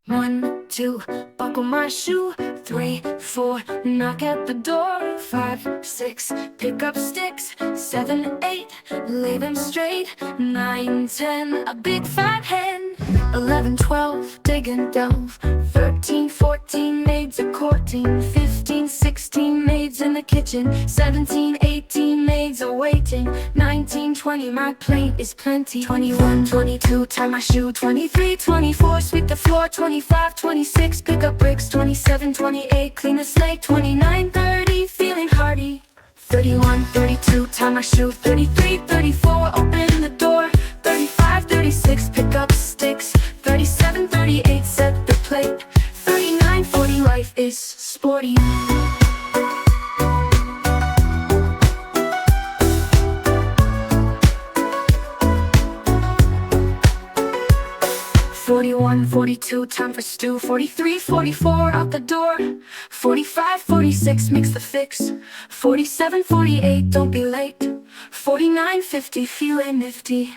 1, 2, buckle my shoe. 3, 4, knock at the door. 5, 6, pick up sticks. 7, 8, lay them straight. 9, 10, a big fat hen. 11, 12, dig and delve. 13, 14, maids a courting. 15, 16, maids in the kitchen. 17, 18, maids a waiting. 19, 20, my plate is plenty. 21, 22, tie my shoe. 23, 24, sweep the floor. 25, 26, pick up bricks. 27, 28, clean the slate. 29, 30, feeling hearty. 31, 32, tie my shoe. 33, 34, open the door. 35, 36, pick up sticks. 37, 38, set the plate. 39, 40, life is sporty. 41, 42, time for stew. 43, 44, out the door. 45, 46, mix the fix. 47, 48, don't be late. 49, 50, feeling nifty.